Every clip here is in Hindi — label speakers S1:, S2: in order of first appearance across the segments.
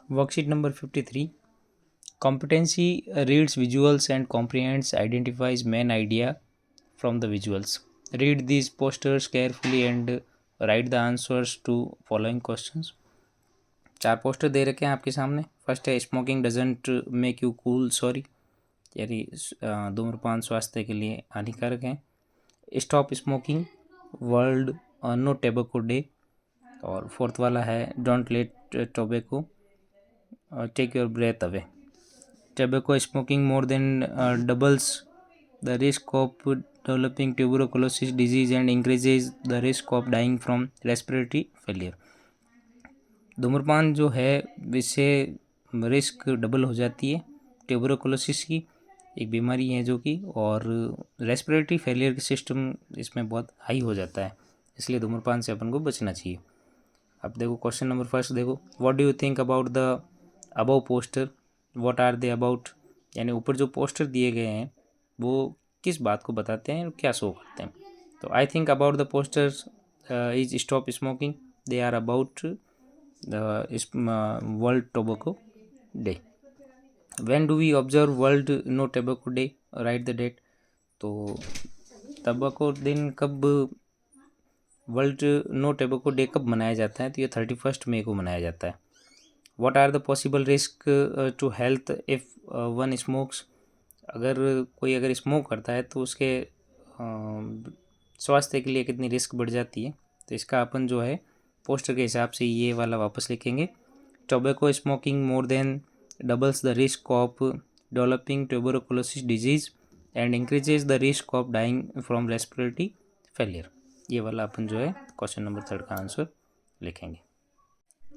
S1: Worksheet number 53. Competency reads visuals and comprehends, identifies main idea from the visuals. Read these posters carefully and write the answers to following questions. 4 poster दे रखे हैं आपके सामने. फर्स्ट है smoking doesn't make you cool sorry, यानी धूम्रपान स्वास्थ्य के लिए हानिकारक है. Stop smoking, world no tobacco day. और फोर्थ वाला है don't let tobacco take your breath away. Tobacco smoking more than doubles the risk of developing tuberculosis disease and increases the risk of dying from respiratory failure. धूम्रपान जो है इससे रिस्क डबल हो जाती है ट्यूबरकुलोसिस की, एक बीमारी है जो कि, और रेस्पिरेटरी फेलियर के सिस्टम इसमें बहुत हाई हो जाता है, इसलिए धूम्रपान से अपन को बचना चाहिए. अब देखो क्वेश्चन नंबर फर्स्ट देखो, what do you think about the above poster, what are they about, यानी ऊपर जो पोस्टर दिए गए हैं वो किस बात को बताते हैं, क्या शो करते हैं. तो I think about the posters is stop smoking, they are about world tobacco day. When do we observe world no tobacco day, write the date. तो टोबैको दिन कब, वर्ल्ड नो टोबैको डे कब मनाया जाता है, तो ये 31 मई को मनाया जाता है. What are the possible risk to health if one smokes, अगर स्मोक करता है तो उसके स्वास्थ्य के लिए कितनी रिस्क बढ़ जाती है. तो इसका अपन जो है पोस्टर के हिसाब से ये वाला वापस लिखेंगे. Tobacco smoking more than doubles the risk of developing tuberculosis disease and increases the risk of dying from respiratory failure. ये वाला अपन जो है क्वेश्चन नंबर 3 का आंसर लिखेंगे.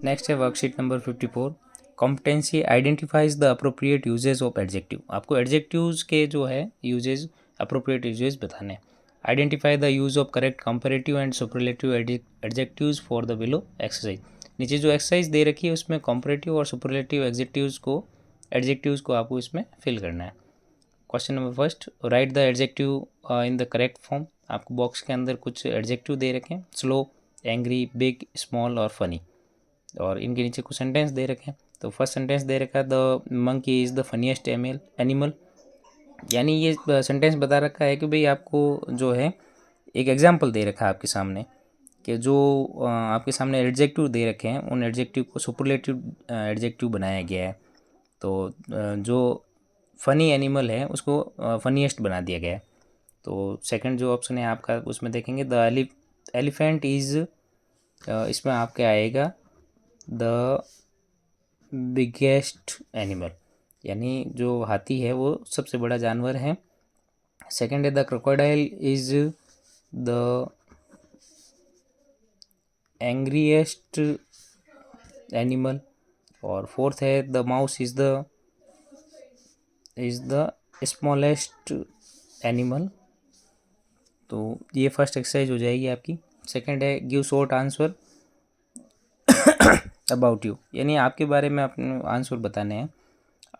S1: नेक्स्ट है worksheet number 54. Competency identifies the appropriate usages of adjective. आपको एडजेक्टिव्स के जो है यूजेज, अप्रोप्रिएट यूजेज बताने. Identify the use of correct comparative and superlative adjectives for the below exercise. नीचे जो एक्सरसाइज दे रखी है उसमें कंपैरेटिव और सुपरलेटिव एडजेक्टिव्स को आपको इसमें फिल करना है. Question number first, right the adjective in the correct form. आपको बॉक्स के अंदर कुछ एडजेक्टिव दे रखे हैं, स्लो, एंग्री, बिग, स्मॉल और फनी, और इनके नीचे कुछ सेंटेंस दे रखे हैं. तो फर्स्ट सेंटेंस दे रखा है the monkey is the funniest animal, यानी ये सेंटेंस बता रखा है कि भाई आपको जो है एक एग्जांपल दे रखा है आपके सामने कि जो आपके सामने एडजेक्टिव दे रखे हैं उन एडजेक्टिव को सुपरलेटिव एडजेक्टिव बनाया गया है. तो जो फ़नी एनिमल है उसको फनीएस्ट बना दिया गया है. तो सेकंड जो ऑप्शन है आपका उसमें देखेंगे द एलिफेंट इज़, इसमें आपके आएगा द बिगेस्ट एनिमल, यानी जो हाथी है वो सबसे बड़ा जानवर है. सेकंड है the crocodile is the angriest animal. और फोर्थ है the mouse is the smallest animal. तो ये फर्स्ट एक्सरसाइज हो जाएगी आपकी. सेकंड है give short answer about you, यानी आपके बारे में अपने आंसर बताने हैं.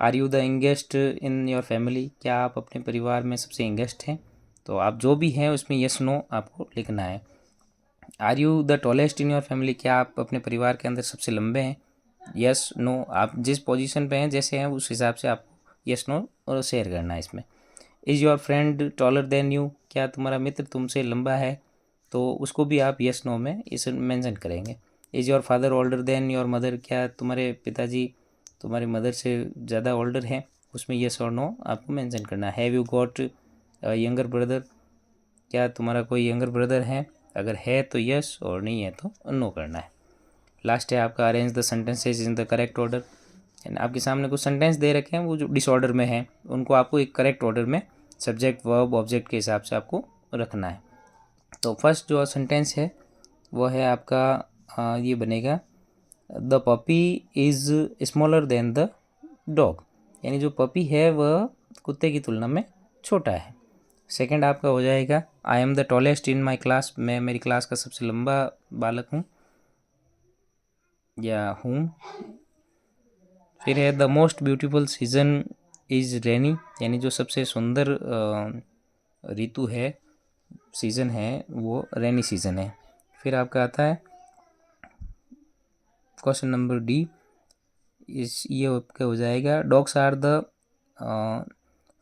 S1: Are you the youngest in your family, क्या आप अपने परिवार में सबसे यंगेस्ट हैं. तो आप जो भी हैं उसमें यस नो आपको लिखना है. Are you the tallest in your family, क्या आप अपने परिवार के अंदर सबसे लंबे हैं. यस नो, आप जिस पोजीशन पे हैं जैसे हैं उस हिसाब से आपको यस नो और शेयर करना है इसमें. Is your friend taller than you, क्या तुम्हारा मित्र तुमसे लंबा है, तो उसको भी आप यस नो में इसे मेंशन करेंगे. Is your father older than your mother, क्या तुम्हारे पिताजी तुम्हारी मदर से ज़्यादा ओल्डर हैं, उसमें यस और नो आपको मेंशन करना है. Have you got younger brother, क्या तुम्हारा कोई यंगर ब्रदर है, अगर है तो यस और नहीं है तो नो करना है. लास्ट है आपका arrange the sentences in the correct order, यानी आपके सामने कुछ सेंटेंस दे रखे हैं वो जो डिसऑर्डर में हैं उनको आपको एक करेक्ट ऑर्डर में सब्जेक्ट वर्ब ऑब्जेक्ट के हिसाब से आपको रखना है. तो फर्स्ट जो सेंटेंस है वो है आपका ये बनेगा the puppy is smaller than the dog, यानी जो पपी है वह कुत्ते की तुलना में छोटा है. सेकंड आपका हो जाएगा I am the tallest in my class, मैं मेरी क्लास का सबसे लंबा बालक हूँ या हूँ. फिर है the most beautiful season is rainy, यानी जो सबसे सुंदर ऋतु है, सीज़न है वो रेनी सीज़न है. फिर आपका आता है क्वेश्चन नंबर डी, इस ये आपका हो जाएगा डॉग्स आर द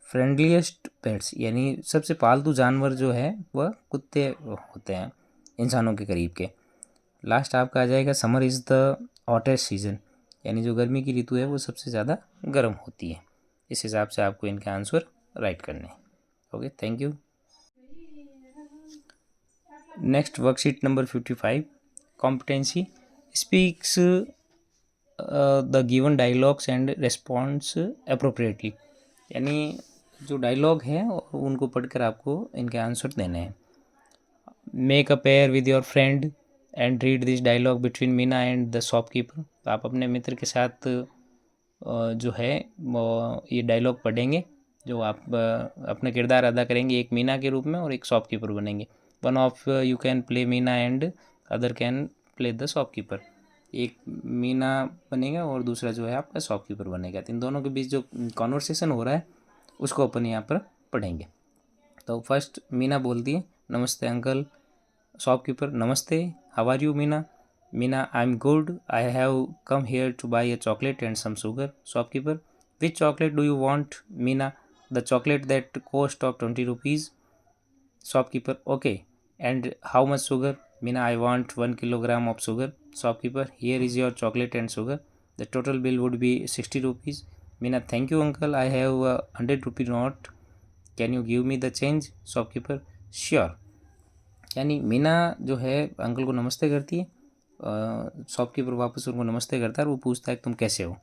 S1: फ्रेंडलीएस्ट पेट्स, यानी सबसे पालतू जानवर जो है वह कुत्ते होते हैं इंसानों के करीब के। लास्ट आपका आ जाएगा summer is the hottest season, यानी जो गर्मी की ऋतु है वो सबसे ज़्यादा गर्म होती है। इस हिसाब से आपको इनके आंसर राइट करने हैं। Okay, thank you. Next worksheet number 55, competency speaks the given dialogues and response appropriately, यानी जो डायलॉग है उनको पढ़कर आपको इनके आंसर देने हैं। Make a pair with your friend and read this dialogue between Meena and the shopkeeper. तो आप अपने मित्र के साथ जो है ये डायलॉग पढ़ेंगे, जो आप अपना किरदार अदा करेंगे, एक मीना के रूप में और एक शॉपकीपर बनेंगे। One of you can play Meena and other can play the shopkeeper. एक मीना बनेगा और दूसरा जो है आपका शॉपकीपर बनेगा। तो इन दोनों के बीच जो कॉन्वर्सेशन हो रहा है उसको अपन यहाँ पर पढ़ेंगे। तो फर्स्ट मीना बोलती है, नमस्ते अंकल। शॉपकीपर, नमस्ते, how are you Meena? Meena, I am good, I have come here to buy a chocolate and some sugar. Shopkeeper, which chocolate do you want? Meena, the chocolate that cost of 20 rupees. Shopkeeper, okay. And how much sugar? Meena, I want 1 kilogram of sugar. Shopkeeper, here is your chocolate and sugar. The total bill would be 60 rupees. Meena, thank you uncle, I have a 100 rupee note. Can you give me the change? Shopkeeper, sure. यानी मीना जो है अंकल को नमस्ते करती है, शॉपकीपर वापस उनको नमस्ते करता है और वो पूछता है तुम कैसे हो।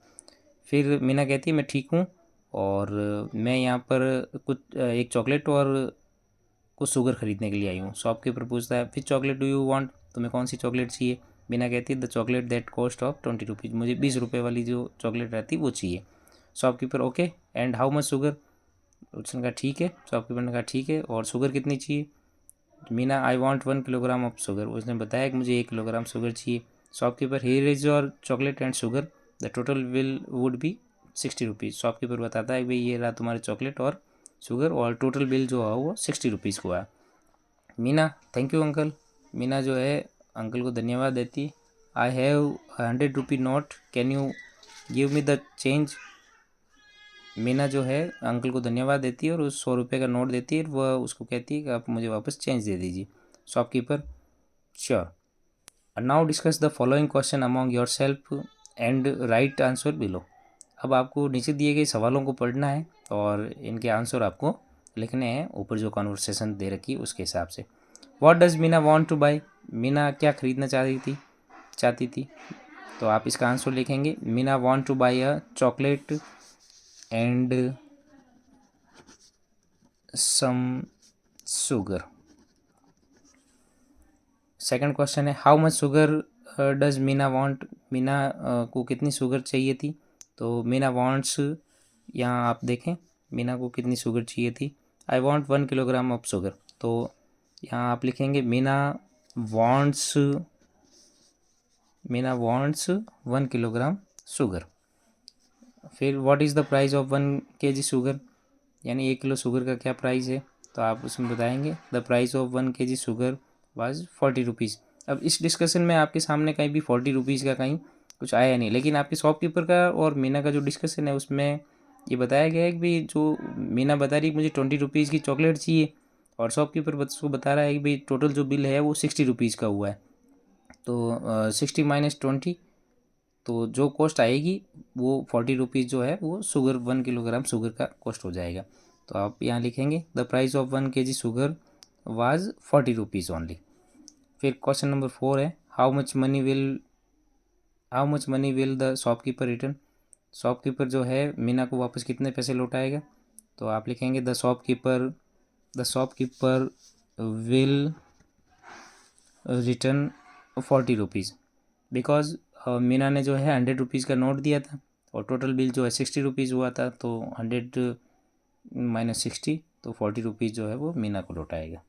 S1: फिर मीना कहती है मैं ठीक हूँ और मैं यहाँ पर कुछ एक चॉकलेट और कुछ शुगर ख़रीदने के लिए आई हूँ। शॉपकीपर पूछता है फिर चॉकलेट डू यू वांट, तुम्हें कौन सी चॉकलेट चाहिए? मीना कहती है the chocolate that cost of 20 rupees, मुझे 20 रुपये वाली जो चॉकलेट रहती है वो चाहिए। Shopkeeper, okay. And how much sugar? उसने कहा ठीक है। शॉपकीपर ने कहा ठीक है, और शुगर कितनी चाहिए? Meena, I want 1 kilogram of sugar. उसने बताया कि मुझे 1 किलोग्राम शुगर चाहिए। Shopkeeper, here is your chocolate and sugar, the total bill would be 60 rupees. Shopkeeper बताता है भाई ये रहा तुम्हारे चॉकलेट और शुगर, और टोटल बिल जो है वो 60 रुपीज़ को है। Meena, thank you uncle. Meena जो है अंकल को धन्यवाद देती। I have 100 rupee note, can you give me the change? Meena जो है अंकल को धन्यवाद देती है और उस 100 रुपये का नोट देती है। वह उसको कहती है कि आप मुझे वापस चेंज दे दीजिए। Shopkeeper, sure. Now discuss the following question among your self and right answer below. अब आपको नीचे दिए गए सवालों को पढ़ना है और इनके आंसर आपको लिखने हैं ऊपर जो कॉन्वर्सेशन दे रखी है उसके हिसाब से। What does Meena want to buy? Meena क्या खरीदना चाहती थी? तो आप इसका आंसर लिखेंगे, Meena want to buy a chocolate and some sugar. Second question है how much sugar does Meena want? Meena को कितनी शुगर चाहिए थी? तो मीना वांट्स, यहाँ आप देखें मीना को कितनी शुगर चाहिए थी। I want 1 kilogram of sugar, तो यहाँ आप लिखेंगे मीना वांट्स 1 किलोग्राम शुगर। फिर what is the price of 1 kg sugar, यानी 1 किलो शुगर का क्या प्राइस है? तो आप उसमें बताएंगे the price of 1 kg sugar was 40 rupees. अब इस डिस्कशन में आपके सामने कहीं भी 40 रुपीज़ का कहीं कुछ आया नहीं, लेकिन आपके शॉपकीपर का और मीना का जो डिस्कशन है उसमें ये बताया गया है कि भाई जो मीना बता रही है मुझे 20 रुपीज़ की चॉकलेट चाहिए और शॉपकीपर उसको बता रहा है कि भाई टोटल जो बिल है वो 60 रुपीज़ का हुआ है। तो 60 माइनस 20, तो जो कॉस्ट आएगी वो 40 रुपीज़ जो है वो शुगर 1 किलोग्राम शुगर का कॉस्ट हो जाएगा। तो आप यहाँ लिखेंगे the price of 1 kg sugar was 40 rupees only. फिर क्वेश्चन नंबर 4 है how much money will the shopkeeper return? Shopkeeper जो है मीना को वापस कितने पैसे लौटाएगा? तो आप लिखेंगे the shopkeeper will return 40 rupees, because Meena ने जो है 100 रुपीज़ का नोट दिया था और टोटल बिल जो है 60 रुपीज़ हुआ था, तो 100 माइनस 60, तो 40 रुपीज़ जो है वो मीना को लौटाएगा।